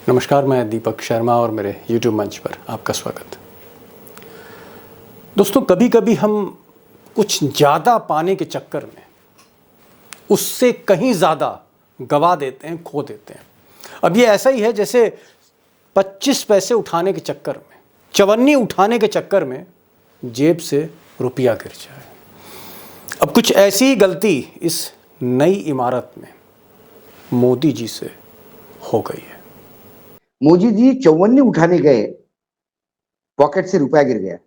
नमस्कार, मैं दीपक शर्मा और मेरे YouTube मंच पर आपका स्वागत। दोस्तों, कभी कभी हम कुछ ज़्यादा पाने के चक्कर में उससे कहीं ज़्यादा गवा देते हैं, खो देते हैं। अब ये ऐसा ही है जैसे 25 पैसे उठाने के चक्कर में, चवन्नी उठाने के चक्कर में जेब से रुपया गिर जाए। अब कुछ ऐसी ही गलती इस नई इमारत में मोदी जी से हो गई है। मोदी जी चौवन्नी उठाने गए, पॉकेट से रुपया गिर गया।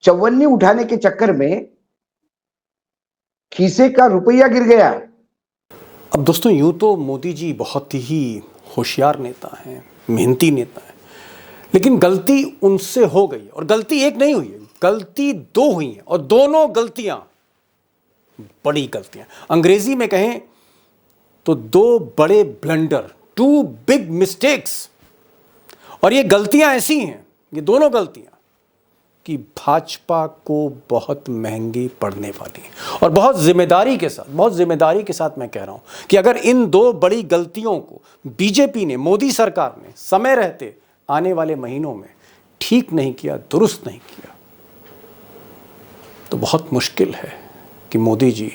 चौवन्नी उठाने के चक्कर में खीसे का रुपया गिर गया। अब दोस्तों, यूं तो मोदी जी बहुत ही होशियार नेता हैं, मेहनती नेता हैं, लेकिन गलती उनसे हो गई और गलती एक नहीं हुई है, गलती दो हुई हैं और दोनों गलतियां बड़ी गलतियां। अंग्रेजी में कहें तो दो बड़े ब्लंडर, टू बिग मिस्टेक्स। और ये गलतियां ऐसी हैं, ये दोनों गलतियां कि भाजपा को बहुत महंगी पड़ने वाली हैं। और बहुत जिम्मेदारी के साथ मैं कह रहा हूं कि अगर इन दो बड़ी गलतियों को बीजेपी ने, मोदी सरकार ने समय रहते आने वाले महीनों में ठीक नहीं किया, दुरुस्त नहीं किया, तो बहुत मुश्किल है कि मोदी जी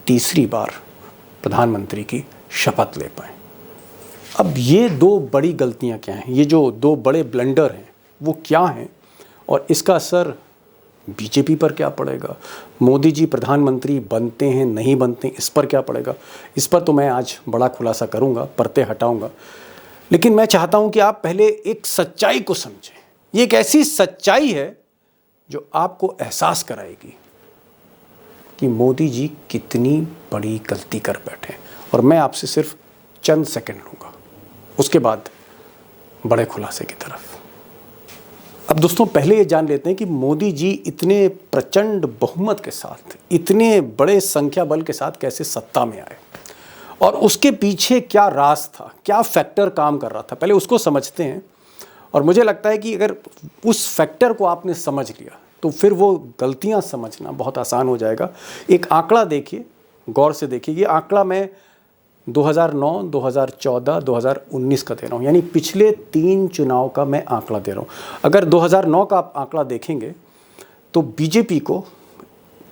तीसरी बार प्रधानमंत्री की शपथ ले पाए। अब ये दो बड़ी गलतियां क्या हैं, ये जो दो बड़े ब्लंडर हैं वो क्या हैं और इसका असर बीजेपी पर क्या पड़ेगा, मोदी जी प्रधानमंत्री बनते हैं नहीं बनते इस पर क्या पड़ेगा, इस पर तो मैं आज बड़ा खुलासा करूंगा, पर्दे हटाऊंगा। लेकिन मैं चाहता हूं कि आप पहले एक सच्चाई को समझें। ये एक ऐसी सच्चाई है जो आपको एहसास कराएगी कि मोदी जी कितनी बड़ी गलती कर बैठे। और मैं आपसे सिर्फ चंद सेकंड लूँगा, उसके बाद बड़े खुलासे की तरफ। अब दोस्तों, पहले ये जान लेते हैं कि मोदी जी इतने प्रचंड बहुमत के साथ, इतने बड़े संख्या बल के साथ कैसे सत्ता में आए और उसके पीछे क्या राज था, क्या फैक्टर काम कर रहा था, पहले उसको समझते हैं। और मुझे लगता है कि अगर उस फैक्टर को आपने समझ लिया तो फिर वो गलतियां समझना बहुत आसान हो जाएगा। एक आंकड़ा देखिए, गौर से देखिए। ये आंकड़ा मैं 2009, 2014, 2019 का दे रहा हूँ, यानी पिछले 3 चुनाव का मैं आंकड़ा दे रहा हूँ। अगर 2009 का आप आंकड़ा देखेंगे तो बीजेपी को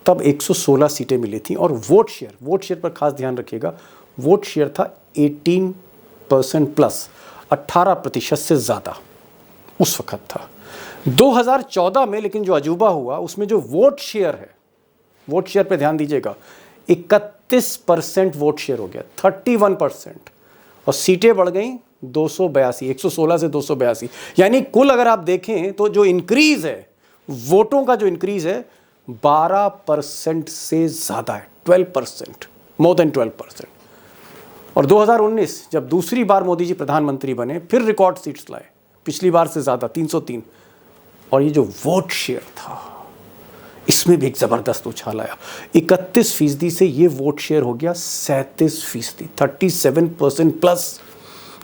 तब 116 सीटें मिली थी और वोट शेयर पर खास ध्यान रखिएगा, वोट शेयर था 18% प्लस, 18% से ज़्यादा उस वक्त था। 2014 में लेकिन जो अजूबा हुआ उसमें जो वोट शेयर है, वोट शेयर पे ध्यान दीजिएगा, 31% वोट शेयर हो गया, 31%, और सीटें बढ़ गई 282, 116 से 282। यानी कुल अगर आप देखें तो जो इंक्रीज है, वोटों का जो इंक्रीज है 12% से ज़्यादा है, 12%, मोर देन 12%। और 2019 जब दूसरी बार मोदी जी प्रधानमंत्री बने, फिर रिकॉर्ड सीट्स लाए, पिछली बार से ज़्यादा, 303। और ये जो वोट शेयर था इसमें भी एक ज़बरदस्त उछाल आया, 31% से ये वोट शेयर हो गया 37%, 37% प्लस,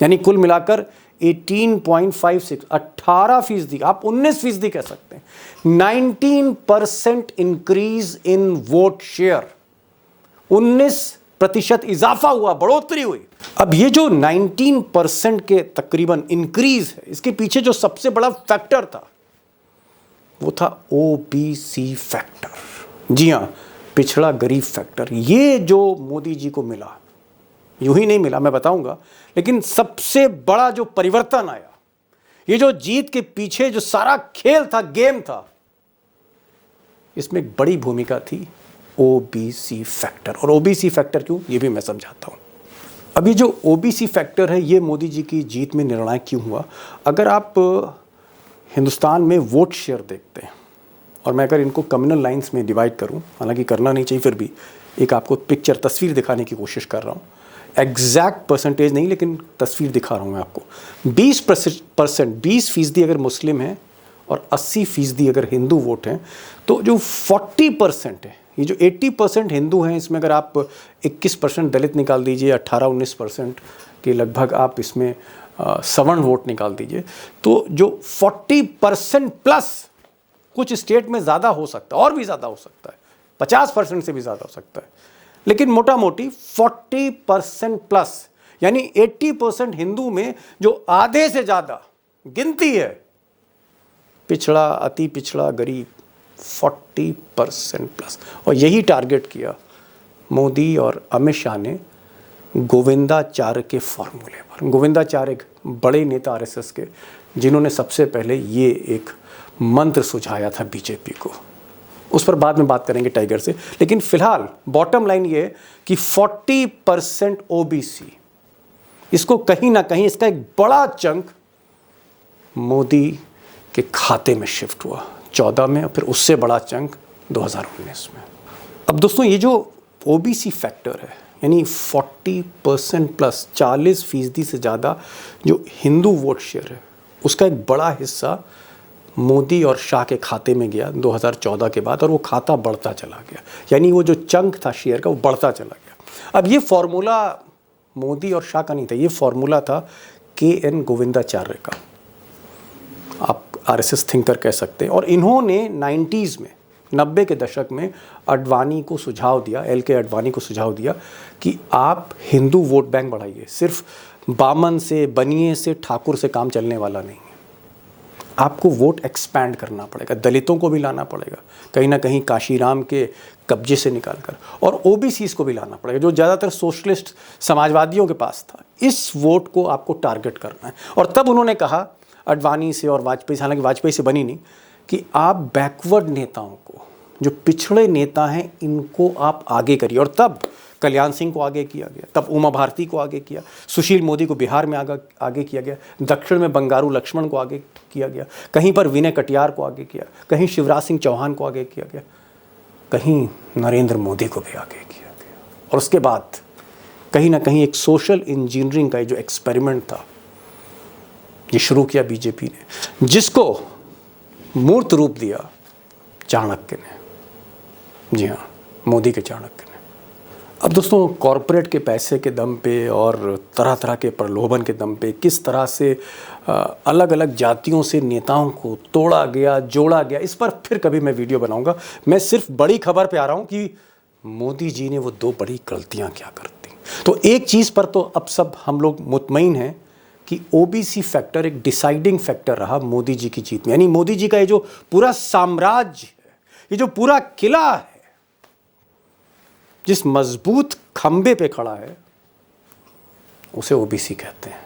यानी कुल मिलाकर 18.56, 18%, आप 19% कह सकते हैं। 19% इंक्रीज इन वोट शेयर, 19% इजाफा हुआ, बढ़ोतरी हुई। अब ये जो 19% के तकरीबन इंक्रीज है, इसके पीछे जो सबसे बड़ा फैक्टर था वो था ओबीसी फैक्टर। जी हाँ, पिछड़ा गरीब फैक्टर। ये जो मोदी जी को मिला, यूं ही नहीं मिला, मैं बताऊंगा, लेकिन सबसे बड़ा जो परिवर्तन आया, ये जो जीत के पीछे जो सारा खेल था, गेम था, इसमें एक बड़ी भूमिका थी ओबीसी फैक्टर। और ओबीसी फैक्टर क्यों, ये भी मैं समझाता हूं। अब ये जो ओबीसी फैक्टर है, ये मोदी जी की जीत में निर्णायक क्यों हुआ। अगर आप हिंदुस्तान में वोट शेयर देखते हैं और मैं अगर इनको कम्युनल लाइंस में डिवाइड करूं, हालांकि करना नहीं चाहिए, फिर भी एक आपको पिक्चर, तस्वीर दिखाने की कोशिश कर रहा हूं। एग्जैक्ट परसेंटेज नहीं, लेकिन तस्वीर दिखा रहा हूं मैं आपको। 20% अगर मुस्लिम हैं और 80% अगर हिंदू वोट हैं, तो जो 40% है, ये जो 80% हिंदू हैं, इसमें अगर आप 21% दलित निकाल दीजिए, 18-19% के लगभग आप इसमें सवर्ण वोट निकाल दीजिए, तो जो 40% प्लस, कुछ स्टेट में ज़्यादा हो सकता है और भी ज़्यादा हो सकता है, 50% से भी ज़्यादा हो सकता है, लेकिन मोटा मोटी 40% प्लस, यानी 80% हिंदू में जो आधे से ज़्यादा गिनती है पिछड़ा, अति पिछड़ा, गरीब, 40% प्लस। और यही टारगेट किया मोदी और अमित शाह ने गोविंदाचार्य के फॉर्मूले पर। गोविंदाचार्य एक बड़े नेता आरएसएस के, जिन्होंने सबसे पहले ये एक मंत्र सुझाया था बीजेपी को। उस पर बाद में बात करेंगे टाइगर से, लेकिन फिलहाल बॉटम लाइन ये है कि 40% ओबीसी, इसको कहीं ना कहीं इसका एक बड़ा चंक मोदी के खाते में शिफ्ट हुआ 14 में, और फिर उससे बड़ा चंक 2019 में। अब दोस्तों ये जो ओबीसी फैक्टर है, यानी 40% प्लस 40% से ज़्यादा जो हिंदू वोट शेयर है, उसका एक बड़ा हिस्सा मोदी और शाह के खाते में गया 2014 के बाद, और वो खाता बढ़ता चला गया। यानी वो जो चंक था शेयर का वो बढ़ता चला गया। अब ये फॉर्मूला मोदी और शाह का नहीं था, ये फॉर्मूला था के.एन. गोविंदाचार्य का, आप आरएसएस थिंकर कह सकते हैं। और इन्होंने 90s में, 90 के दशक में अडवाणी को सुझाव दिया, एल.के. अडवाणी को सुझाव दिया कि आप हिंदू वोट बैंक बढ़ाइए। सिर्फ बामन से, बनिए से, ठाकुर से काम चलने वाला नहीं है, आपको वोट एक्सपैंड करना पड़ेगा, दलितों को भी लाना पड़ेगा कहीं ना कहीं काशीराम के कब्जे से निकालकर, और ओबीसीज को भी लाना पड़ेगा जो ज़्यादातर सोशलिस्ट समाजवादियों के पास था। इस वोट को आपको टारगेट करना है। और तब उन्होंने कहा अडवाणी से और वाजपेयी से, हालांकि वाजपेयी से बनी नहीं, कि आप बैकवर्ड नेताओं को, जो पिछड़े नेता हैं, इनको आप आगे करिए। और तब कल्याण सिंह को आगे किया गया, तब उमा भारती को आगे किया, सुशील मोदी को बिहार में आगे किया गया, दक्षिण में बंगारू लक्ष्मण को आगे किया गया, कहीं पर विनय कटियार को आगे किया, कहीं शिवराज सिंह चौहान को आगे किया गया, कहीं नरेंद्र मोदी को भी आगे किया गया। और उसके बाद कहीं ना कहीं एक सोशल इंजीनियरिंग का जो एक्सपेरिमेंट था, ये शुरू किया बीजेपी ने, जिसको मूर्त रूप दिया चाणक्य ने। जी हाँ, मोदी के चाणक्य ने। अब दोस्तों कॉरपोरेट के पैसे के दम पे और तरह तरह के प्रलोभन के दम पे किस तरह से अलग अलग जातियों से नेताओं को तोड़ा गया, जोड़ा गया, इस पर फिर कभी मैं वीडियो बनाऊंगा। मैं सिर्फ बड़ी खबर पे आ रहा हूँ कि मोदी जी ने वो 2 बड़ी गलतियाँ क्या कर दी। तो एक चीज़ पर तो अब सब हम लोग मुतमईन हैं कि ओबीसी फैक्टर एक डिसाइडिंग फैक्टर रहा मोदी जी की जीत में। यानी मोदी जी का ये जो पूरा साम्राज्य है, ये जो पूरा किला है, जिस मजबूत खंबे पे खड़ा है, उसे ओबीसी कहते हैं।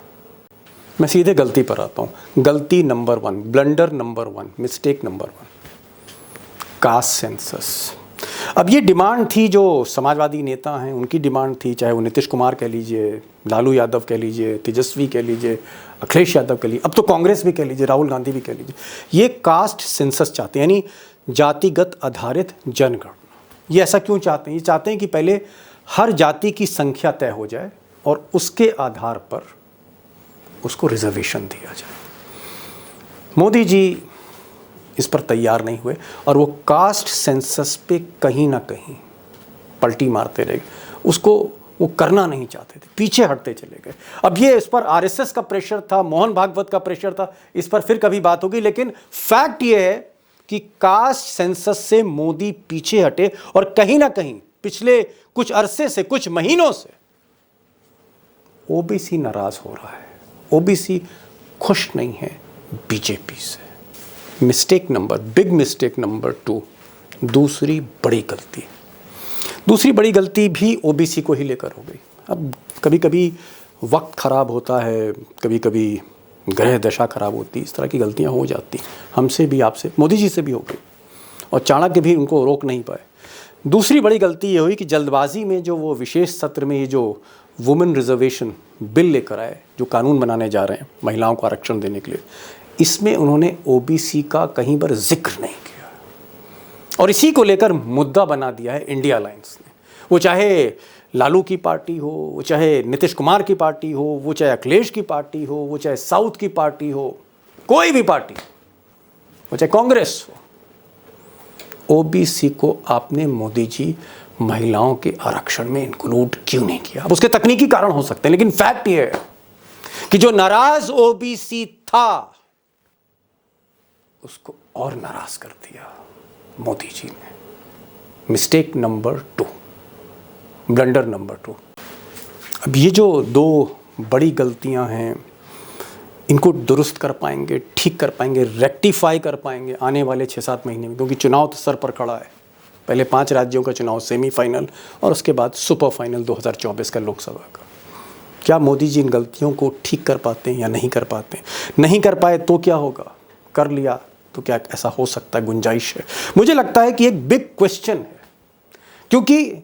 मैं सीधे गलती पर आता हूं। गलती number 1, blunder number 1, mistake number 1, caste census. अब ये डिमांड थी, जो समाजवादी नेता हैं उनकी डिमांड थी, चाहे वो नीतीश कुमार कह लीजिए, लालू यादव कह लीजिए, तेजस्वी कह लीजिए, अखिलेश यादव कह लीजिए, अब तो कांग्रेस भी कह लीजिए, राहुल गांधी भी कह लीजिए, ये कास्ट सेंसस चाहते हैं, यानी जातिगत आधारित जनगणना। ये ऐसा क्यों चाहते हैं? ये चाहते हैं कि पहले हर जाति की संख्या तय हो जाए और उसके आधार पर उसको रिजर्वेशन दिया जाए। मोदी जी इस पर तैयार नहीं हुए और वो कास्ट सेंसस पे कहीं ना कहीं पलटी मारते रहे। उसको वो करना नहीं चाहते थे, पीछे हटते चले गए। अब ये इस पर आरएसएस का प्रेशर था, मोहन भागवत का प्रेशर था, इस पर फिर कभी बात होगी। लेकिन फैक्ट ये है कि कास्ट सेंसस से मोदी पीछे हटे और कहीं ना कहीं पिछले कुछ अरसे से, कुछ महीनों से ओबीसी नाराज हो रहा है, ओबीसी खुश नहीं है बीजेपी से। बिग मिस्टेक नंबर 2, दूसरी बड़ी बड़ी गलती भी ओबीसी को ही लेकर हो गई। अब कभी कभी वक्त खराब होता है, कभी कभी ग्रह दशा खराब होती, इस तरह की गलतियां हो जाती, हमसे भी, आपसे, मोदी जी से भी हो गई, और चाणक्य भी उनको रोक नहीं पाए। दूसरी बड़ी गलती ये हुई कि जल्दबाजी में जो वो विशेष सत्र में ये जो वुमेन रिजर्वेशन बिल लेकर आए, जो कानून बनाने जा रहे हैं महिलाओं को आरक्षण देने के लिए, इसमें उन्होंने ओबीसी का कहीं पर जिक्र नहीं किया, और इसी को लेकर मुद्दा बना दिया है इंडिया अलायंस ने। वो चाहे लालू की पार्टी हो, वो चाहे नीतीश कुमार की पार्टी हो, वो चाहे अखिलेश की पार्टी हो, वो चाहे साउथ की पार्टी हो, कोई भी पार्टी, वो चाहे कांग्रेस हो, ओबीसी को आपने मोदी जी महिलाओं के आरक्षण में इंक्लूड क्यों नहीं किया? अब उसके तकनीकी कारण हो सकते हैं, लेकिन फैक्ट ये है कि जो नाराज ओबीसी था उसको और नाराज कर दिया मोदी जी ने। Blunder number 2। अब ये जो 2 बड़ी गलतियां हैं, इनको दुरुस्त कर पाएंगे, ठीक कर पाएंगे, रेक्टिफाई कर पाएंगे आने वाले 6-7 महीने में, क्योंकि चुनाव तो सर पर खड़ा है। पहले 5 राज्यों का चुनाव सेमीफाइनल और उसके बाद सुपर फाइनल 2024 का लोकसभा का। क्या मोदी जी इन गलतियों को ठीक कर पाते हैं या नहीं कर पाते हैं? नहीं कर पाए तो क्या होगा, कर लिया तो क्या ऐसा हो सकता है, गुंजाइश है? मुझे लगता है कि एक बिग क्वेश्चन है, क्योंकि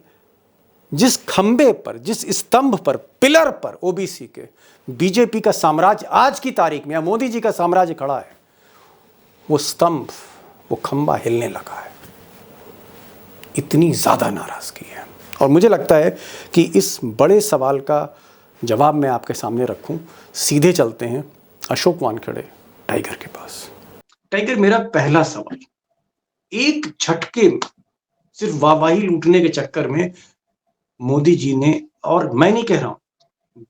जिस खंबे पर, जिस स्तंभ पर, पिलर पर ओबीसी के बीजेपी का साम्राज्य आज की तारीख में या मोदी जी का साम्राज्य खड़ा है, वो स्तंभ, वो खंबा हिलने लगा है। इतनी ज्यादा नाराजगी है। और मुझे लगता है कि इस बड़े सवाल का जवाब मैं आपके सामने रखूं। सीधे चलते हैं अशोक वानखेड़े टाइगर के पास। टाइगर, मेरा पहला सवाल, एक झटके में, सिर्फ वाहवाही लूटने के चक्कर में मोदी जी ने, और मैं नहीं कह रहा हूं,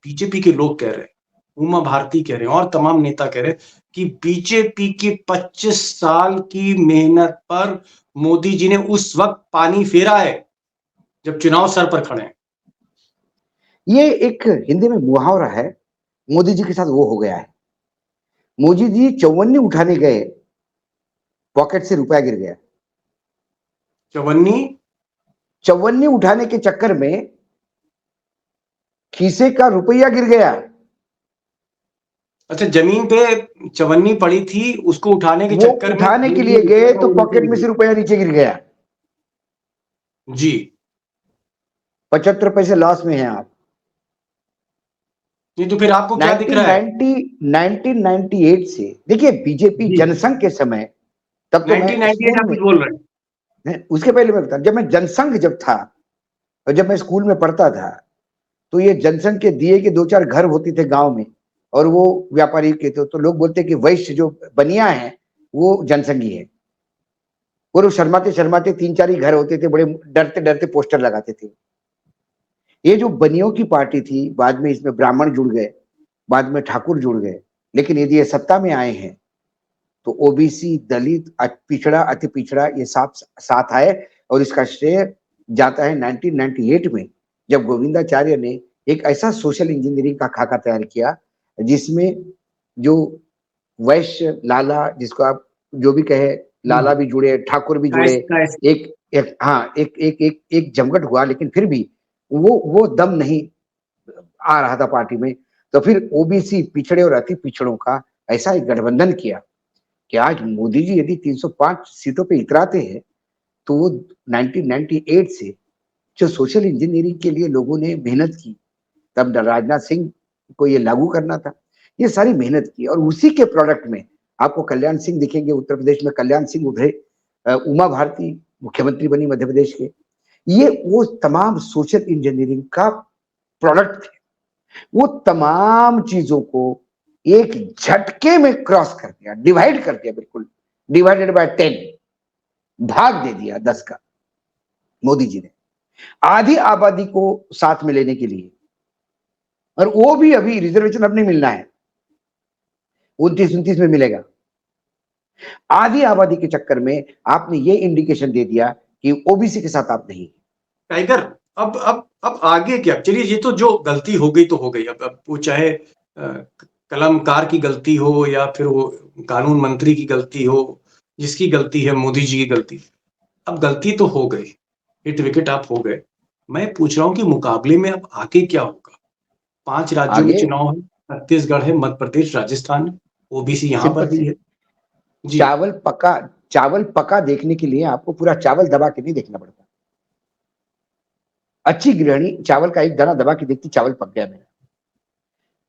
बीजेपी के लोग कह रहे हैं, उमा भारती कह रहे हैं और तमाम नेता कह रहे हैं कि बीजेपी की 25 साल की मेहनत पर मोदी जी ने उस वक्त पानी फेरा है जब चुनाव सर पर खड़े हैं। ये एक हिंदी में मुहावरा है, मोदी जी के साथ वो हो गया है। मोदी जी चौवन्नी उठाने गए, पॉकेट से रुपया गिर गया। चौवन्नी उठाने के चक्कर में खीसे का रुपया गिर गया। अच्छा, जमीन पे चवन्नी पड़ी थी, उसको उठाने के वो चक्कर में उठाने के लिए गए तो पॉकेट में से रुपया नीचे गिर गया जी। 75 पैसे लॉस में हैं आप। नहीं तो फिर आपको क्या दिख रहा है? 1998 से देखिए, बीजेपी जनसंघ के समय, तब तो मैं 1998 आप स्कूल बोल रहे हैं? में, उसके पहले मैं बता, जब मैं जनसंघ जब था और जब मैं स्कूल में पढ़ता था, तो ये जनसंघ के दिए के 2-4 घर होते थे गांव में, और वो व्यापारी के थे, तो लोग बोलते कि वैश्य जो बनिया है वो जनसंघी है। और वो शर्माते शर्माते 3-4 ही घर होते थे, बड़े डरते डरते पोस्टर लगाते थे। ये जो बनियों की पार्टी थी, बाद में इसमें ब्राह्मण जुड़ गए, बाद में ठाकुर जुड़ गए, लेकिन यदि ये सत्ता में आए हैं तो ओबीसी, दलित, पिछड़ा, अति पिछड़ा ये साथ आए। और इसका श्रेय जाता है 1998 में, जब गोविंदाचार्य ने एक ऐसा सोशल इंजीनियरिंग का खाका तैयार किया जिसमें जो वैश्य, लाला, जिसको आप जो भी कहे, लाला भी जुड़े, ठाकुर भी जुड़े, एक जमघट हुआ। लेकिन फिर भी वो दम नहीं आ रहा था पार्टी में। तो फिर ओबीसी, पिछड़े और अति पिछड़ों का ऐसा एक गठबंधन किया कि आज मोदी जी यदि 305 सीटों पे इतराते हैं, तो वो 1998 से जो सोशल इंजीनियरिंग के लिए लोगों ने मेहनत की, तब राजनाथ सिंह को ये लागू करना था, ये सारी मेहनत की, और उसी के प्रोडक्ट में आपको कल्याण सिंह दिखेंगे। उत्तर प्रदेश में कल्याण सिंह उभरे, उमा भारती मुख्यमंत्री बनी मध्य प्रदेश के। ये वो तमाम सोशल इंजीनियरिंग का प्रोडक्ट थे। वो तमाम चीजों को एक झटके में क्रॉस कर दिया, डिवाइड कर दिया, बिल्कुल डिवाइडेड बाय 10, भाग दे दिया 10 का मोदी जी ने, आधी आबादी को साथ में लेने के लिए। और वो भी अभी रिजर्वेशन अब नहीं मिलना है, 29-29 में मिलेगा। आधी आबादी के चक्कर में आपने ये इंडिकेशन दे दिया कि ओबीसी के साथ आप नहीं। टाइगर, अब आगे क्या? चलिए, ये तो जो गलती हो गई तो हो गई। अब वो चाहे कलमकार की गलती हो या फिर वो कानून मंत्री की गलती हो, जिसकी गलती है, मोदी जी की गलती। अब गलती तो हो गई, हिट विकेट आप हो गए। मैं पूछ रहा हूं कि मुकाबले में अब आगे क्या होगा? 5 राज्यों में आगे चुनाव है, छत्तीसगढ़ है, मध्य प्रदेश, राजस्थान है, ओबीसी यहां पर सिंपल भी से है जी। चावल पका देखने के लिए आपको पूरा चावल दबा के नहीं देखना पड़ता। अच्छी गृहिणी चावल का एक दाना दबा के देखती, चावल पक गया मेरा।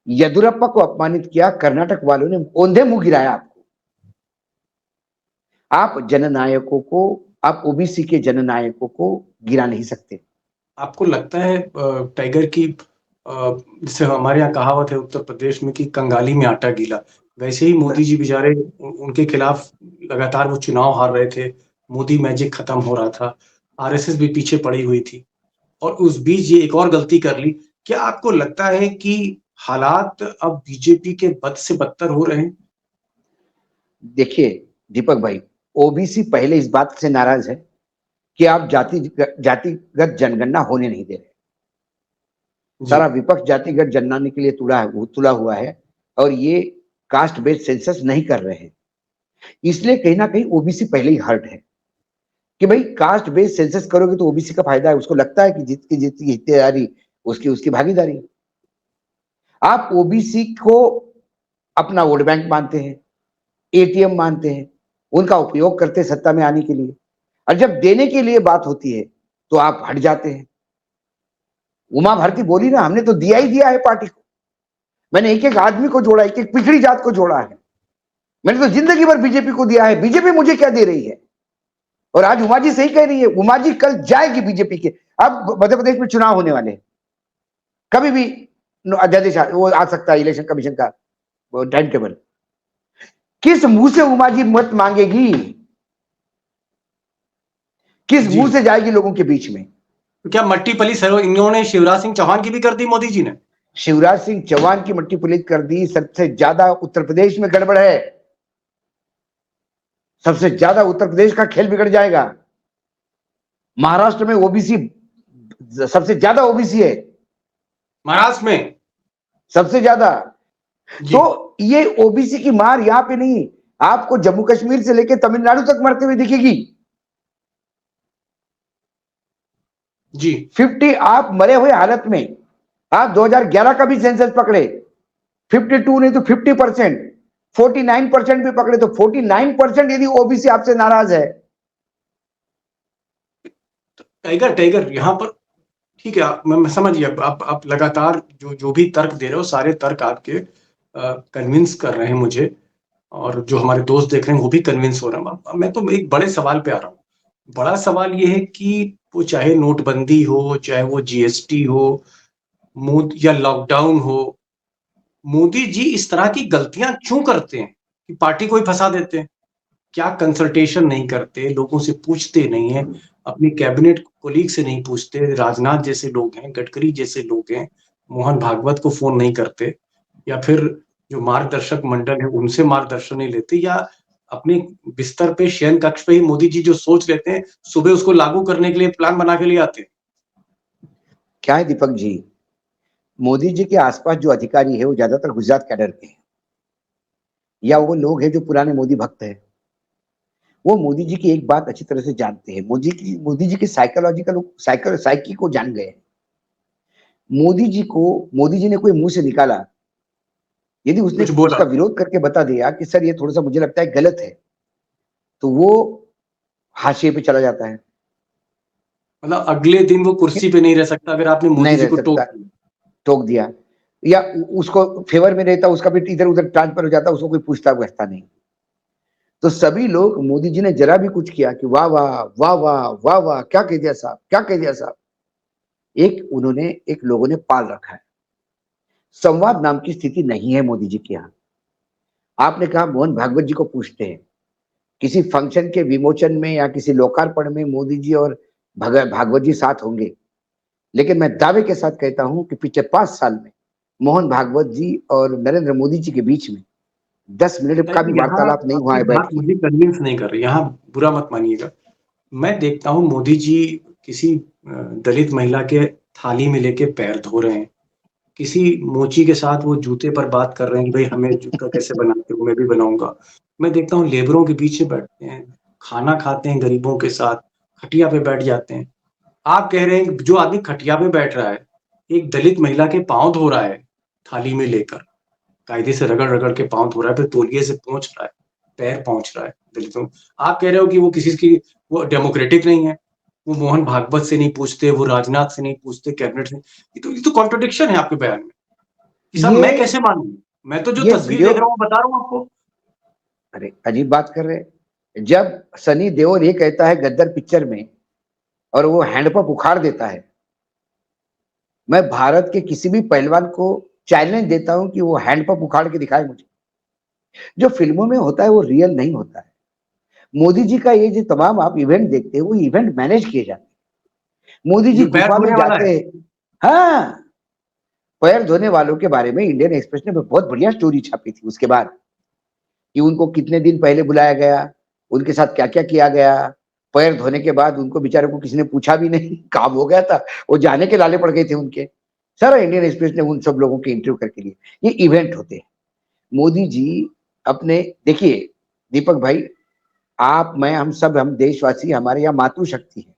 येदुरप्पा को अपमानित किया, कर्नाटक वालों ने औंधे मुंह गिराया आपको। आप जननायकों को, आप ओबीसी के जननायकों को गिरा नहीं सकते। आपको लगता है टाइगर की, जैसे हमारे यहाँ कहावत है उत्तर प्रदेश में कि कंगाली में आटा गीला, वैसे ही मोदी जी बेचारे उनके खिलाफ लगातार वो चुनाव हार रहे थे, मोदी मैजिक खत्म हो रहा था, आरएसएस भी पीछे पड़ी हुई थी, और उस बीच ये एक और गलती कर ली। क्या आपको लगता है कि हालात अब बीजेपी के बद से बदतर हो रहे हैं? देखिए दीपक भाई, ओबीसी पहले इस बात से नाराज है कि आप जातिगत जनगणना होने नहीं दे रहे। सारा विपक्ष जातिगत जनगणना के लिए तुला हुआ है और ये कास्ट बेस्ड सेंसस नहीं कर रहे हैं। इसलिए कहीं ना कहीं ओबीसी पहले ही हर्ट है कि भाई कास्ट बेस्ड सेंसस करोगे तो ओबीसी का फायदा है, उसको लगता है कि जितनी हिस्सेदारी उसकी उसकी भागीदारी। आप ओबीसी को अपना वोट बैंक मानते हैं, एटीएम मानते हैं, उनका उपयोग करते हैं सत्ता में आने के लिए, और जब देने के लिए बात होती है तो आप हट जाते हैं। उमा भारती बोली ना, हमने तो दिया ही दिया है पार्टी को, मैंने एक एक आदमी को जोड़ा, एक एक पिछड़ी जात को जोड़ा है, मैंने तो जिंदगी भर बीजेपी को दिया है, बीजेपी मुझे क्या दे रही है। और आज उमा जी सही कह रही है, उमा जी कल जाएगी बीजेपी के। अब मध्य प्रदेश में चुनाव होने वाले हैं, कभी भी अध्यादेश वो आ सकता है, इलेक्शन कमीशन का टाइम टेबल। किस मुंह से उमा जी मत मांगेगी, किस मुंह से जाएगी लोगों के बीच में। तो क्या मट्टी पली सर इन्होंने शिवराज सिंह चौहान की भी कर दी मोदी जी ने? शिवराज सिंह चौहान की मट्टी पुलित कर दी। सबसे ज्यादा उत्तर प्रदेश में गड़बड़ है, सबसे ज्यादा उत्तर प्रदेश का खेल बिगड़ जाएगा। महाराष्ट्र में ओबीसी सबसे ज्यादा ओबीसी है, महाराष्ट्र में सबसे ज्यादा। तो ये ओबीसी की मार यहां पे नहीं, आपको जम्मू कश्मीर से लेकर तमिलनाडु तक मरते हुए दिखेगी जी। 50 आप मरे हुए हालत में, आप 2011 का भी सेंसस पकड़े, 52 नहीं तो 50%, 49% भी पकड़े तो 49% यदि ओबीसी आपसे नाराज है। टाइगर यहां पर ठीक है, मैं समझ गया। आप लगातार जो भी तर्क दे रहे हो, सारे तर्क आपके कन्विंस कर रहे हैं मुझे, और जो हमारे दोस्त देख रहे हैं वो भी कन्विंस हो रहे हैं। मैं तो एक बड़े सवाल पे आ रहा हूँ। बड़ा सवाल ये है कि वो चाहे नोटबंदी हो, चाहे वो जीएसटी हो, या लॉकडाउन हो, मोदी जी इस तरह की गलतियां क्यों करते हैं कि पार्टी को ही फंसा देते हैं? क्या कंसल्टेशन नहीं करते, लोगों से पूछते नहीं है, अपनी कैबिनेट कोलीग से नहीं पूछते, राजनाथ जैसे लोग हैं, गडकरी जैसे लोग हैं, मोहन भागवत को फोन नहीं करते, या फिर जो मार्गदर्शक मंडल है उनसे मार्गदर्शन नहीं लेते, या अपने बिस्तर पे शयन कक्ष पे ही मोदी जी जो सोच लेते हैं सुबह उसको लागू करने के लिए प्लान बना के लिए आते हैं? क्या है दीपक जी, मोदी जी के आसपास जो अधिकारी है वो ज्यादातर गुजरात कैडर के हैं, या वो लोग हैं जो पुराने मोदी भक्त हैं। वो मोदी जी की एक बात अच्छी तरह से जानते हैं, मोदी जी की साइकी को जान गए। मोदी जी ने कोई मुंह से निकाला, यदि उसने उसका विरोध करके बता दिया कि सर ये थोड़ा सा मुझे लगता है गलत है, तो वो हाशिए पे चला जाता है। मतलब अगले दिन वो कुर्सी पे नहीं रह सकता अगर आपने मोदी जी को टोक दिया, या उसको फेवर में रहता, उसका भी इधर उधर ट्रांसफर हो जाता, उसको कोई पूछता वैसा नहीं। तो सभी लोग, मोदी जी ने जरा भी कुछ किया कि वाह वाह वाह वाह वाह वाह, क्या कह दिया साहब, क्या कह दिया साहब। एक लोगों ने पाल रखा है, संवाद नाम की स्थिति नहीं है मोदी जी के यहाँ। आपने कहा मोहन भागवत जी को पूछते हैं, किसी फंक्शन के विमोचन में या किसी लोकार्पण में मोदी जी और भागवत जी साथ होंगे, लेकिन मैं दावे के साथ कहता हूं कि पिछले 5 साल में मोहन भागवत जी और नरेंद्र मोदी जी के बीच में 10 मिनट का भी वार्तालाप नहीं हुआ है। बैठ मुझे कन्विंस नहीं कर रही, यहाँ बुरा मत मानिएगा। मैं देखता हूँ मोदी जी किसी दलित महिला के थाली में लेके पैर धो रहे हैं, किसी मोची के साथ वो जूते पर बात कर रहे हैं कि भाई हमें जूता कैसे बनाते हो, मैं भी बनाऊंगा। मैं देखता हूँ लेबरों के बीच में बैठते हैं, खाना खाते हैं गरीबों के साथ, खटिया पे बैठ जाते हैं। आप कह रहे हैं जो आदमी खटिया पे बैठ रहा है, एक दलित महिला के पांव धो रहा है थाली में लेकर, कायदे से रगड़ रगड़ के पांव धो रहा है, फिर तौलिए से पोंछ रहा है, पैर पोंछ रहा है दलितों। आप कह रहे हो कि वो किसी की वो डेमोक्रेटिक नहीं है, वो मोहन भागवत से नहीं पूछते, वो राजनाथ से नहीं पूछते, कैबिनेट से। ये तो कॉन्ट्रडिक्शन है आपके बयान में कि साहब मैं कैसे मानूं? मैं तो जो तस्वीर देख रहा हूँ बता रहा हूँ आपको। अरे अजीब बात कर रहे हैं। जब सनी देओल ये कहता है गद्दर पिक्चर में और वो हैंडपंप उखाड़ देता है, मैं भारत के किसी भी पहलवान को चैलेंज देता हूं कि वो हैंडपंप उखाड़ के दिखाए मुझे। जो फिल्मों में होता है वो रियल नहीं होता है। मोदी जी का ये जो तमाम आप इवेंट देखते हैं वो इवेंट मैनेज किए जाते हैं। मोदी जी गुफा में जाते हैं, हाँ, पैर धोने वालों के बारे में इंडियन एक्सप्रेस ने बहुत बढ़िया स्टोरी छापी थी उसके बाद, कि उनको कितने दिन पहले बुलाया गया, उनके साथ क्या क्या किया गया। पैर धोने के बाद उनको बेचारे को किसी ने पूछा भी नहीं, काम हो गया था, वो जाने के लाले पड़ गए थे उनके। सारा इंडियन एक्सप्रेस ने उन सब लोगों के इंटरव्यू करके लिए। ये इवेंट होते हैं। मोदी जी अपने, देखिए दीपक भाई, आप, मैं, हम देशवासी, हमारे यहाँ मातृशक्ति है।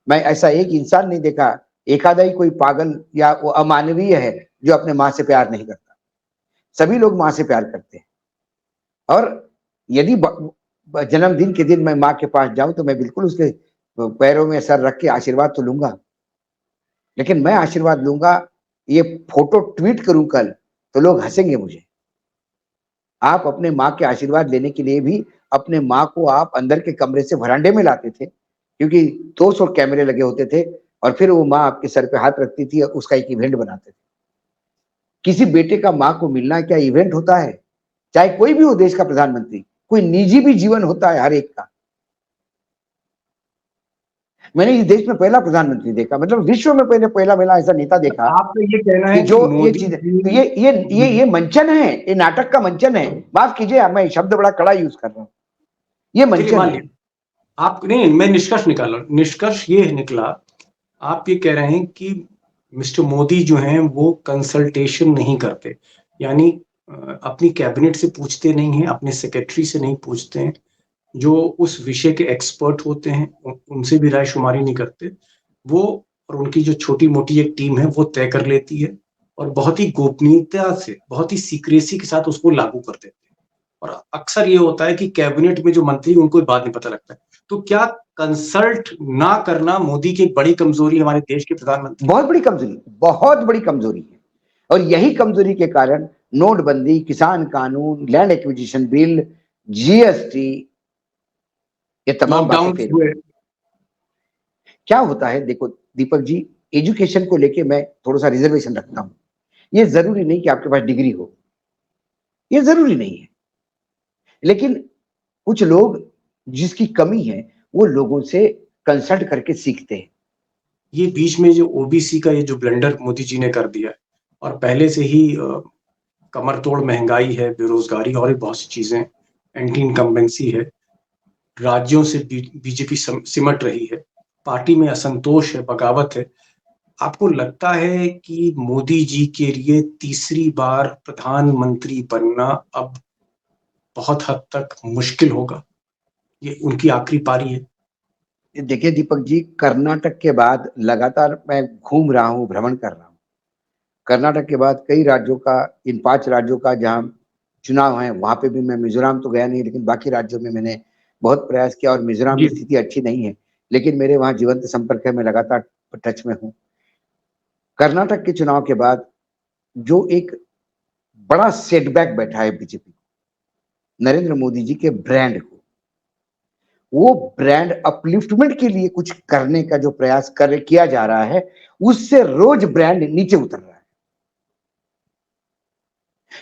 मैं ऐसा एक इंसान नहीं देखा, एक आधा ही कोई पागल या वो अमानवीय है जो अपने माँ से प्यार नहीं करता। सभी लोग माँ से प्यार करते हैं। और यदि जन्मदिन के दिन मैं माँ के पास जाऊं तो मैं बिल्कुल उसके पैरों में सर रख के आशीर्वाद तो लूंगा, लेकिन मैं आशीर्वाद लूंगा, ये फोटो ट्वीट करूं कल तो लोग हंसेंगे मुझे। आप अपने माँ के आशीर्वाद लेने के लिए भी अपने माँ को आप अंदर के कमरे से वरांडे में लाते थे, क्योंकि 200 कैमरे लगे होते थे, और फिर वो माँ आपके सर पे हाथ रखती थी और उसका एक इवेंट बनाते थे। किसी बेटे का माँ को मिलना क्या इवेंट होता है? चाहे कोई भी हो देश का प्रधानमंत्री, कोई निजी भी जीवन होता है हर एक का। मैंने इस देश में पहला प्रधानमंत्री देखा, मतलब विश्व में पहला महिला ऐसा नेता देखा। आपका ये कहना कि है जो कि ये मोदी चीज, जी तो ये मंचन है, ये नाटक का मंचन है। माफ कीजिए, मैं शब्द बड़ा कड़ा यूज कर रहा हूँ, ये चलिए मंचन मान है। लिया आप, नहीं मैं निष्कर्ष निकाला, निष्कर्ष ये निकला, आप ये कह रहे हैं कि मिस्टर मोदी जो हैं वो कंसल्टेशन नहीं करते, यानी अपनी कैबिनेट से पूछते नहीं हैं, अपने सेक्रेटरी से नहीं पूछते हैं, जो उस विषय के एक्सपर्ट होते हैं उनसे भी राय शुमारी नहीं करते वो, और उनकी जो छोटी मोटी एक टीम है वो तय कर लेती है और बहुत ही गोपनीयता से, बहुत ही सीक्रेसी के साथ उसको लागू कर देते हैं। और अक्सर ये होता है कि कैबिनेट में जो मंत्री उनको बाद में पता लगता है। तो क्या कंसल्ट ना करना मोदी की एक बड़ी कमजोरी हमारे देश के प्रधानमंत्री? बहुत बड़ी कमजोरी, बहुत बड़ी कमजोरी है। और यही कमजोरी के कारण नोटबंदी, किसान कानून, लैंड एक्विजिशन बिल, जीएसटी, ये तमाम बातें लॉकडाउन फेल हुए। हुई। क्या होता है, देखो दीपक जी, एजुकेशन को लेके मैं थोड़ा सा रिजर्वेशन रखता हूं। ये जरूरी नहीं कि आपके पास डिग्री हो, ये जरूरी नहीं है, लेकिन कुछ लोग जिसकी कमी है वो लोगों से कंसल्ट करके सीखते हैं। ये बीच में जो ओबीसी का ये जो ब्लंडर मोदी जी ने कर दिया, और पहले से ही कमर तोड़ महंगाई है, बेरोजगारी और भी बहुत सी चीजें, एंटी इनकम्बेंसी है, राज्यों से बीजेपी सिमट रही है, पार्टी में असंतोष है, बगावत है। आपको लगता है कि मोदी जी के लिए तीसरी बार प्रधानमंत्री बनना अब बहुत हद तक मुश्किल होगा? ये उनकी आखिरी पारी है? देखिए दीपक जी, कर्नाटक के बाद लगातार मैं घूम रहा हूँ, भ्रमण कर रहा हूँ। कर्नाटक के बाद कई राज्यों का, इन 5 राज्यों का जहाँ चुनाव है वहां पे भी मैं, मिजोरम तो गया नहीं, लेकिन बाकी राज्यों में मैंने बहुत प्रयास किया, और मिजोरम में जी। स्थिति अच्छी नहीं है, लेकिन मेरे वहां जीवंत संपर्क है, मैं लगातार टच में हूँ। कर्नाटक के चुनाव के बाद जो एक बड़ा सेटबैक बैठा है बीजेपी, नरेंद्र मोदी जी के ब्रांड को, वो ब्रांड अपलिफ्टमेंट के लिए कुछ करने का जो प्रयास किया जा रहा है, उससे रोज ब्रांड नीचे उतर रहा है।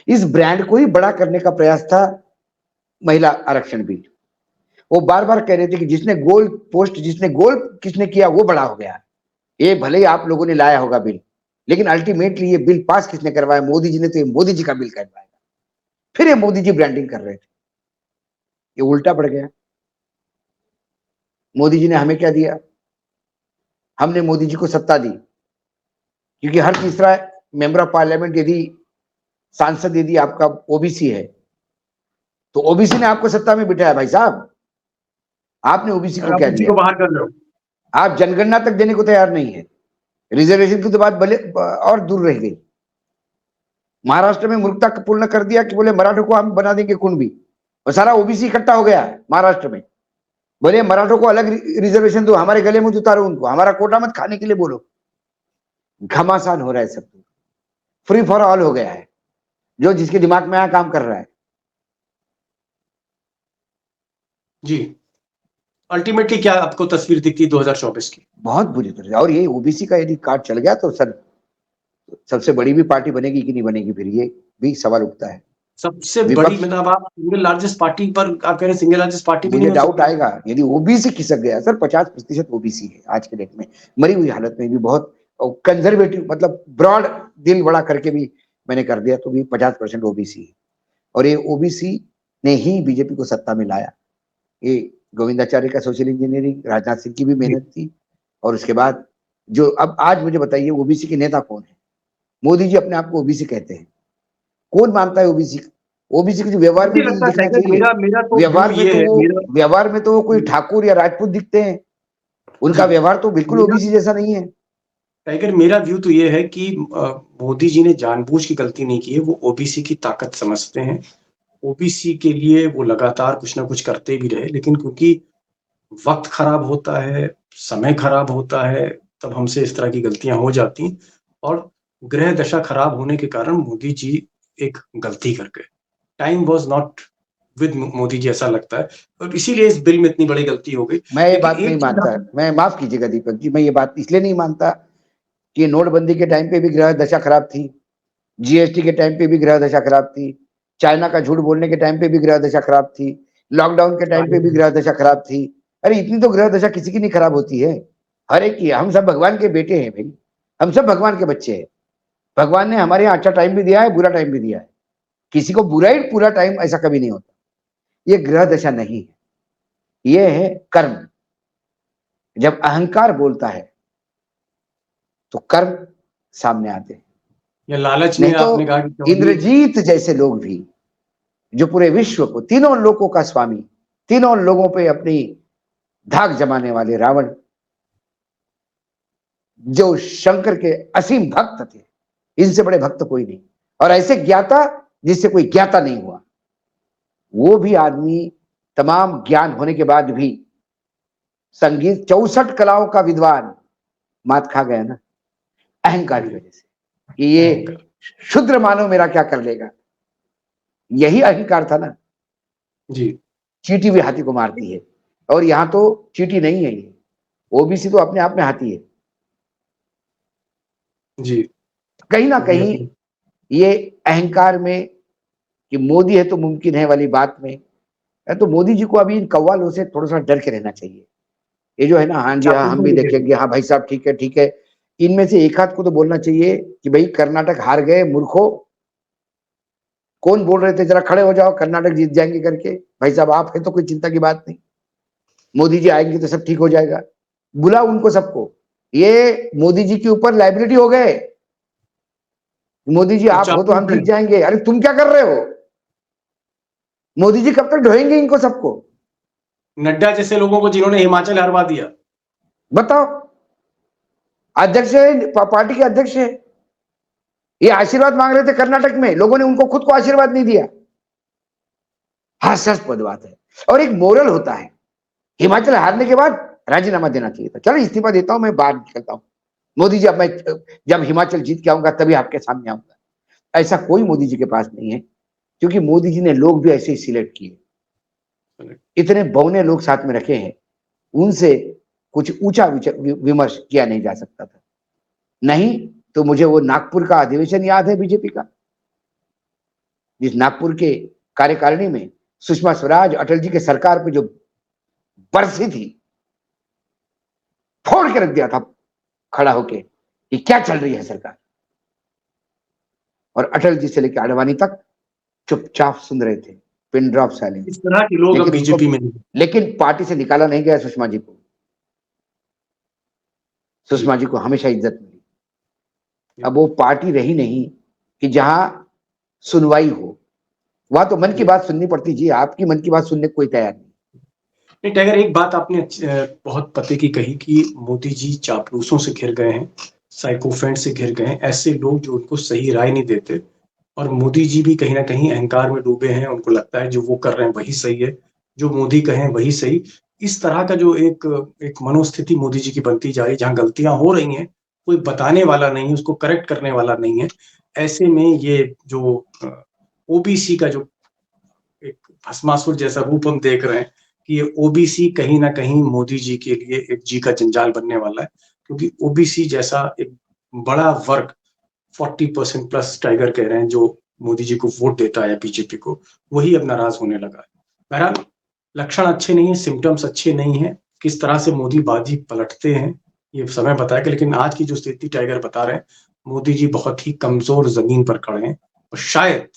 इस ब्रांड को ही बड़ा करने का प्रयास था महिला आरक्षण बिल। वो बार बार कह रहे थे कि जिसने गोल पोस्ट, जिसने गोल किसने किया वो बड़ा हो गया। ये भले ही आप लोगों ने लाया होगा बिल, लेकिन अल्टीमेटली ये बिल पास किसने करवाया? मोदी जी ने। तो ये मोदी जी का बिल करवाया। फिर ये मोदी जी ब्रांडिंग कर रहे थे, ये उल्टा पड़ गया। मोदी जी ने हमें क्या दिया? हमने मोदी जी को सत्ता दी, क्योंकि हर तीसरा मेंबर ऑफ पार्लियामेंट यदि सांसद यदि आपका ओबीसी है, तो ओबीसी ने आपको सत्ता में बिठाया। भाई साहब, आपने ओबीसी को आप क्या उसी दिया? को बाहर कर रहे हो। आप जनगणना तक देने को तैयार नहीं है। रिजर्वेशन की तो बात भले और दूर रह गई। महाराष्ट्र में मूर्खतापूर्ण कर दिया कि बोले मराठों को हम बना देंगे कुणबी, और सारा ओबीसी इकट्ठा हो गया महाराष्ट्र में। बोले मराठों को अलग रिजर्वेशन दो, हमारे गले में उतारो उनको, हमारा कोटा मत खाने के लिए बोलो। घमासान हो रहा है सब, फ्री फॉर ऑल हो गया है, जो जिसके दिमाग में आया काम कर रहा है। जी। अल्टीमेटली क्या आपको तस्वीर दिखती 2024 की? बहुत बुरी तरह से। और ये ओबीसी का यदि कार्ड चल गया तो सर, सबसे बड़ी भी पार्टी बनेगी कि नहीं बनेगी, फिर ये भी सवाल उठता है। सबसे बड़ी विपक्ष, मतलब आप सिंगल लार्जेस्ट पार्टी पर आप कह रहे हैं, सिंगल लार्जेस्ट पार्टी भी मुझे नहीं हो डाउट सकती? आएगा यदि ओबीसी खिसक गया। सर 50% ओबीसी है आज के डेट में, मरी हुई हालत में भी, बहुत कंजर्वेटिव, मतलब ब्रॉड दिल बड़ा करके भी मैंने कर दिया तो भी 50% ओबीसी है। और ये ओबीसी ने ही बीजेपी को सत्ता में लाया। ये गोविंदाचार्य का सोशल इंजीनियरिंग, राजनाथ सिंह की भी जी। मेहनत थी। और उसके बाद जो, अब आज मुझे बताइए ओबीसी के नेता कौन है? मोदी जी अपने आप को ओबीसी कहते हैं। कौन मानता है ओबीसी? ओबीसी के जो व्यवहार मुझे में भी लगता है दिखना टाइगर, चाहिए। मेरा मेरा तो व्यू व्यवहार में ये तो है, वो मेरा व्यवहार में तो वो कोई ठाकुर या राजपूत दिखते हैं। जी उनका व्यवहार तो बिल्कुल मेरा ओबीसी जैसा नहीं है। टाइगर, मेरा व्यू तो ये है कि मोदी जी ने जानबूझ की गलती नहीं की है, वो ओबीसी की ताकत समझते हैं। ओबीसी के लिए वो लगातार कुछ ना कुछ करते भी रहे, लेकिन क्योंकि वक्त खराब होता है, समय खराब होता है, तब हमसे इस तरह की गलतियां हो जाती। और ग्रह दशा खराब होने के कारण मोदी जी एक गलती कर गए। Time was not with Modi ji, ऐसा लगता है, और इसीलिए इस बिल में इतनी बड़ी गलती हो गई। मैं ये लेकिन बात नहीं एक चीज मानता। मैं माफ कीजिएगा दीपक जी, मैं ये बात इसलिए नहीं मानता कि नोटबंदी के टाइम पे भी ग्रह दशा खराब थी, जीएसटी के टाइम पे भी ग्रह दशा खराब थी, चाइना का झूठ बोलने के टाइम पे भी ग्रह दशा खराब थी, लॉकडाउन के टाइम पे भी ग्रह दशा खराब थी। अरे इतनी तो ग्रह दशा किसी की नहीं खराब होती है, हर एक की। हम सब भगवान के बेटे हैं भाई, हम सब भगवान के बच्चे हैं। भगवान ने हमारे यहाँ अच्छा टाइम भी दिया है, बुरा टाइम भी दिया है। किसी को बुरा ही पूरा टाइम ऐसा कभी नहीं होता। ये ग्रह दशा नहीं है, ये है कर्म। जब अहंकार बोलता है तो कर्म सामने आते हैं। या लालच में नहीं तो आपने कहा कि चौधरी। इंद्रजीत जैसे लोग भी, जो पूरे विश्व को, तीनों लोगों का स्वामी, तीनों लोगों पे अपनी धाक जमाने वाले रावण, जो शंकर के असीम भक्त थे, इनसे बड़े भक्त कोई नहीं। और ऐसे ज्ञाता जिससे कोई ज्ञाता नहीं हुआ, वो भी आदमी तमाम ज्ञान होने के बाद भी संगीत 64 कलाओं का विद्वान मात खा गया ना, अहंकार की वजह से, कि ये अहंकार। शुद्र मानव मेरा क्या कर लेगा। यही अहंकार था ना। जी चींटी भी हाथी को मारती है, और यहां तो चींटी नहीं है ये, ओबीसी तो अपने आप में हाथी है। जी। कहीं ना ये कहीं अपनी ये अहंकार में, कि मोदी है तो मुमकिन है वाली बात में, तो मोदी जी को अभी इन कव्वालों से थोड़ा सा डर के रहना चाहिए। ये जो है ना, हाँ जी हाँ हम चापलूसों भी को देखिए। देखेंगे, हाँ भाई साहब ठीक है ठीक है, इनमें से एक आध को तो बोलना चाहिए कि भाई कर्नाटक हार गए मूर्खों। कौन बोल रहे थे जरा खड़े हो जाओ, कर्नाटक जीत जाएंगे करके। भाई साहब आप है तो कोई चिंता की बात नहीं, मोदी जी आएंगे तो सब ठीक हो जाएगा। बुला उनको सबको। ये मोदी जी के ऊपर लाइबिलिटी हो गए। मोदी जी ये आप हो तो चापलूस हम है। जीत जाएंगे। अरे तुम क्या कर रहे हो? मोदी जी कब तक ढोएंगे इनको सबको? नड्डा जैसे लोगों को जिन्होंने हिमाचल हरवा दिया। बताओ। अध्यक्ष है, पार्टी के अध्यक्ष है, ये आशीर्वाद मांग रहे थे कर्नाटक में, लोगों ने उनको खुद को आशीर्वाद नहीं दिया। हास्यास्पद बात है। और एक मोरल होता है, हिमाचल हारने के बाद राजीनामा देना चाहिए था। चलो इस्तीफा देता हूं, मैं बाहर निकलता हूं। मोदी जी अब मैं जब हिमाचल जीत के आऊंगा तभी आपके सामने आऊंगा। ऐसा कोई मोदी जी के पास नहीं है, क्योंकि मोदी जी ने लोग भी ऐसे ही सिलेक्ट किए। इतने बौने लोग साथ में रखे हैं, उनसे कुछ ऊंचा विमर्श किया नहीं जा सकता था। नहीं तो मुझे वो नागपुर का अधिवेशन याद है बीजेपी का, जिस नागपुर के कार्यकारिणी में सुषमा स्वराज अटल जी के सरकार पे जो बरसी थी, फोड़ के रख दिया था खड़ा होके कि क्या चल रही है सरकार। और अटल जी से लेकर आडवाणी तक चुपचाप सुन रहे थे, पिन ड्रॉप इस साइलेंस। तरह के लोग अब लेकिन उनको, बीजेपी में नहीं। लेकिन पार्टी से निकाला नहीं गया सुषमा जी को। जी सुषमा जी को हमेशा इज्जत मिली। जी अब वो पार्टी रही नहीं कि जहां सुनवाई हो। वहां तो मन की जी। बात सुननी पड़ती जी, आपकी मन की बात सुनने को कोई तैयार नहीं। नहीं टाइगर, एक बात आपने बहुत पते की कही कि मोदी जी चापलूसों से घिर गए हैं, साइकोफेंट से घिर गए हैं, ऐसे लोग जो उनको सही राय नहीं देते। और मोदी जी भी कहीं ना कहीं अहंकार में डूबे हैं, उनको लगता है जो वो कर रहे हैं वही सही है, जो मोदी कहें वही सही। इस तरह का जो एक एक मनोस्थिति मोदी जी की बनती जा रही है, जहां गलतियां हो रही हैं, कोई बताने वाला नहीं है, उसको करेक्ट करने वाला नहीं है। ऐसे में ये जो ओबीसी का जो एक भस्मासुर जैसा रूप हम देख रहे हैं, कि ये ओबीसी कहीं ना कहीं मोदी जी के लिए एक जी का जंजाल बनने वाला है। क्योंकि ओबीसी जैसा एक बड़ा वर्ग, 40% प्लस टाइगर कह रहे हैं, जो मोदी जी को वोट देता है बीजेपी को, वही अब नाराज होने लगा है। बहरहाल, लक्षण अच्छे नहीं है, सिम्टम्स अच्छे नहीं है। किस तरह से मोदी बाजी पलटते हैं ये समय बताएगा, लेकिन आज की जो स्थिति टाइगर बता रहे हैं, मोदी जी बहुत ही कमजोर जमीन पर खड़े हैं। और शायद,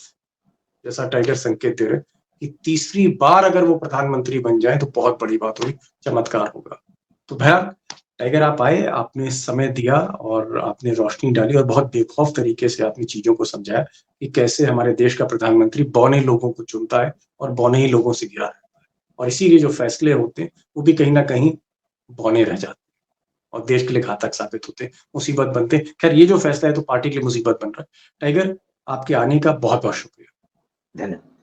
जैसा टाइगर संकेत दे रहे कि तीसरी बार अगर वो प्रधानमंत्री बन जाए तो बहुत बड़ी बात होगी, चमत्कार होगा। तो बहरहाल, टाइगर आप आए, आपने समय दिया और आपने रोशनी डाली और बहुत बेखौफ तरीके से आपने चीज़ों को समझाया कि कैसे हमारे देश का प्रधानमंत्री बौने लोगों को चुनता है और बौने ही लोगों से घिरा रहता है। और इसीलिए जो फैसले होते हैं, वो भी कहीं न कहीं बौने रह जाते हैं और देश के लिए घातक साबित होते हैं, मुसीबत बनते हैं। खैर ये जो फैसला है तो पार्टी के लिए मुसीबत बन रहा है। टाइगर, आपके आने का बहुत-बहुत शुक्रिया। धन्यवाद।